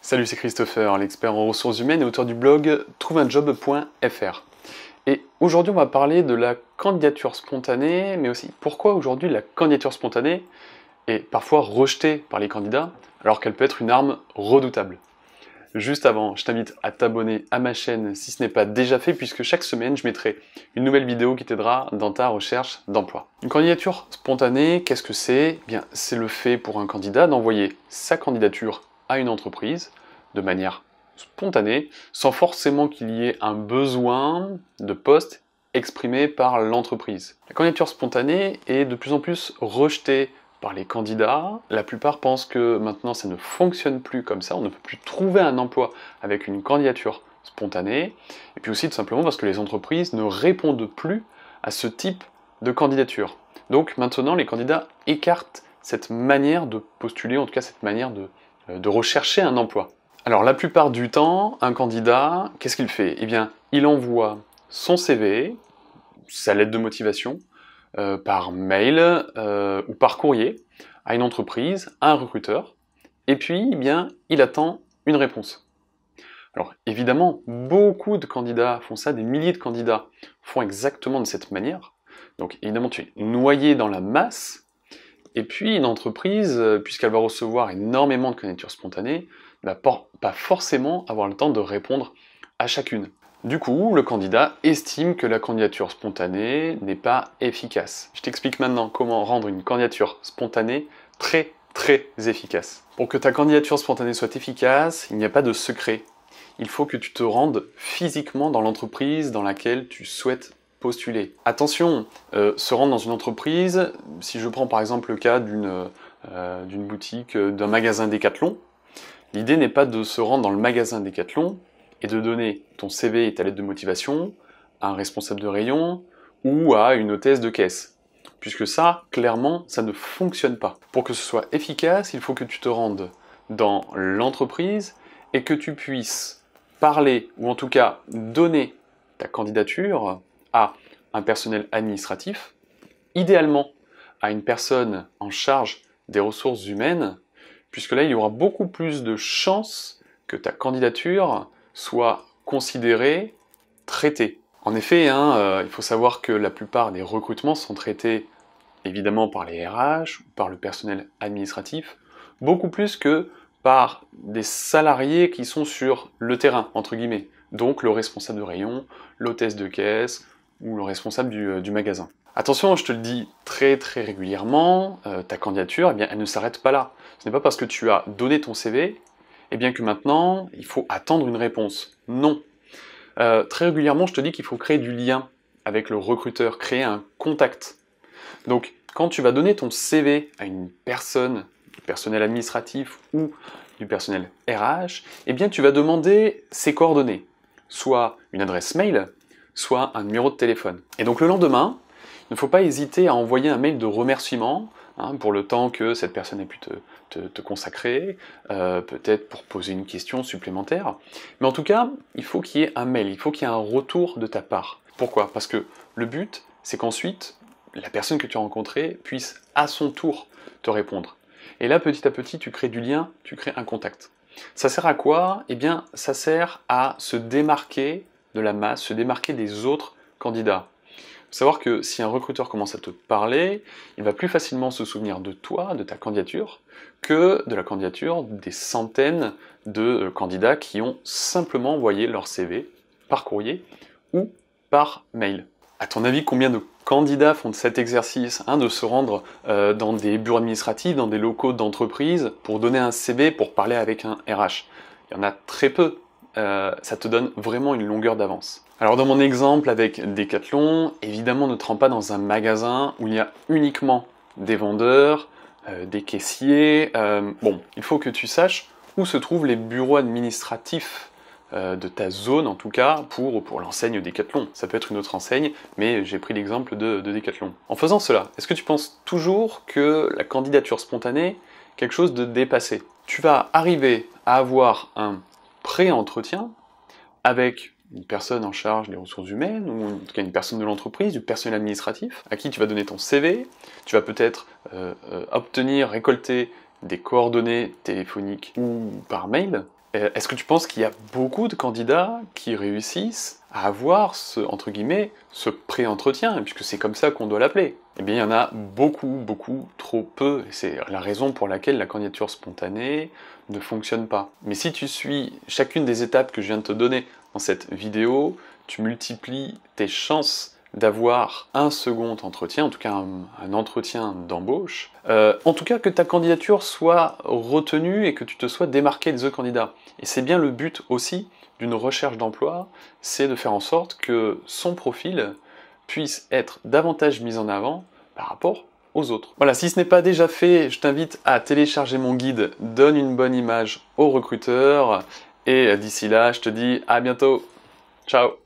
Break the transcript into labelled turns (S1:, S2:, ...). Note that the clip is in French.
S1: Salut, c'est Christopher, l'expert en ressources humaines et auteur du blog trouveunjob.fr. Et aujourd'hui, on va parler de la candidature spontanée, mais aussi pourquoi aujourd'hui la candidature spontanée est parfois rejetée par les candidats, alors qu'elle peut être une arme redoutable. Juste avant, je t'invite à t'abonner à ma chaîne si ce n'est pas déjà fait, puisque chaque semaine, je mettrai une nouvelle vidéo qui t'aidera dans ta recherche d'emploi. Une candidature spontanée, qu'est-ce que c'est? Eh bien, c'est le fait pour un candidat d'envoyer sa candidature à une entreprise de manière spontanée, sans forcément qu'il y ait un besoin de poste exprimé par l'entreprise. La candidature spontanée est de plus en plus rejetée par les candidats. La plupart pensent que maintenant ça ne fonctionne plus comme ça, on ne peut plus trouver un emploi avec une candidature spontanée, et puis aussi tout simplement parce que les entreprises ne répondent plus à ce type de candidature. Donc maintenant les candidats écartent cette manière de postuler, en tout cas cette manière de rechercher un emploi. Alors la plupart du temps, un candidat, qu'est-ce qu'il fait? Eh bien, il envoie son CV, sa lettre de motivation, par mail ou par courrier à une entreprise, à un recruteur, et puis eh bien, il attend une réponse. Alors évidemment, beaucoup de candidats font ça, des milliers de candidats font exactement de cette manière. Donc évidemment, tu es noyé dans la masse, et puis une entreprise, puisqu'elle va recevoir énormément de candidatures spontanées, ne va pas forcément avoir le temps de répondre à chacune. Du coup, le candidat estime que la candidature spontanée n'est pas efficace. Je t'explique maintenant comment rendre une candidature spontanée très efficace. Pour que ta candidature spontanée soit efficace, il n'y a pas de secret. Il faut que tu te rendes physiquement dans l'entreprise dans laquelle tu souhaites postuler. Attention, se rendre dans une entreprise, si je prends par exemple le cas d'une boutique, d'un magasin Decathlon, l'idée n'est pas de se rendre dans le magasin Decathlon et de donner ton CV et ta lettre de motivation à un responsable de rayon ou à une hôtesse de caisse. Puisque ça, clairement, ça ne fonctionne pas. Pour que ce soit efficace, il faut que tu te rendes dans l'entreprise et que tu puisses parler, ou en tout cas donner ta candidature à un personnel administratif, idéalement à une personne en charge des ressources humaines, puisque là, il y aura beaucoup plus de chances que ta candidature soit considérée, traitée. En effet, il faut savoir que la plupart des recrutements sont traités évidemment par les RH ou par le personnel administratif, beaucoup plus que par des salariés qui sont sur le terrain, entre guillemets, donc le responsable de rayon, l'hôtesse de caisse ou le responsable du magasin. Attention, je te le dis très régulièrement, ta candidature, eh bien, elle ne s'arrête pas là. Ce n'est pas parce que tu as donné ton CV eh bien que maintenant, il faut attendre une réponse. Non. Très régulièrement, je te dis qu'il faut créer du lien avec le recruteur, créer un contact. Donc, quand tu vas donner ton CV à une personne, du personnel administratif ou du personnel RH, eh bien tu vas demander ses coordonnées, soit une adresse mail, soit un numéro de téléphone. Et donc le lendemain, il ne faut pas hésiter à envoyer un mail de remerciement pour le temps que cette personne ait pu te consacrer, peut-être pour poser une question supplémentaire. Mais en tout cas, il faut qu'il y ait un mail, il faut qu'il y ait un retour de ta part. Pourquoi? Parce que le but, c'est qu'ensuite, la personne que tu as rencontrée puisse à son tour te répondre. Et là, petit à petit, tu crées du lien, tu crées un contact. Ça sert à quoi? Eh bien, ça sert à se démarquer de la masse, se démarquer des autres candidats. Il faut savoir que si un recruteur commence à te parler, il va plus facilement se souvenir de toi, de ta candidature, que de la candidature des centaines de candidats qui ont simplement envoyé leur CV par courrier ou par mail. À ton avis, combien de candidats font cet exercice de se rendre dans des bureaux administratifs, dans des locaux d'entreprise pour donner un CV, pour parler avec un RH? Il y en a très peu. Ça te donne vraiment une longueur d'avance. Alors dans mon exemple avec Decathlon, évidemment ne te rends pas dans un magasin où il y a uniquement des vendeurs, des caissiers. Bon, il faut que tu saches où se trouvent les bureaux administratifs de ta zone en tout cas pour l'enseigne Decathlon. Ça peut être une autre enseigne, mais j'ai pris l'exemple de Decathlon. En faisant cela, est-ce que tu penses toujours que la candidature spontanée est quelque chose de dépassé? Tu vas arriver à avoir un pré-entretien avec une personne en charge des ressources humaines, ou en tout cas une personne de l'entreprise, du personnel administratif, à qui tu vas donner ton CV, tu vas peut-être récolter des coordonnées téléphoniques ou par mail. Est-ce que tu penses qu'il y a beaucoup de candidats qui réussissent à avoir ce, entre guillemets, ce pré-entretien, puisque c'est comme ça qu'on doit l'appeler? Eh bien, il y en a beaucoup, trop peu, et c'est la raison pour laquelle la candidature spontanée ne fonctionne pas. Mais si tu suis chacune des étapes que je viens de te donner dans cette vidéo, tu multiplies tes chances d'avoir un second entretien, en tout cas un entretien d'embauche, en tout cas que ta candidature soit retenue et que tu te sois démarqué des autres candidats. Et c'est bien le but aussi d'une recherche d'emploi, c'est de faire en sorte que son profil puisse être davantage mis en avant par rapport aux autres. Voilà, si ce n'est pas déjà fait, je t'invite à télécharger mon guide « Donne une bonne image aux recruteurs » et d'ici là, je te dis à bientôt. Ciao!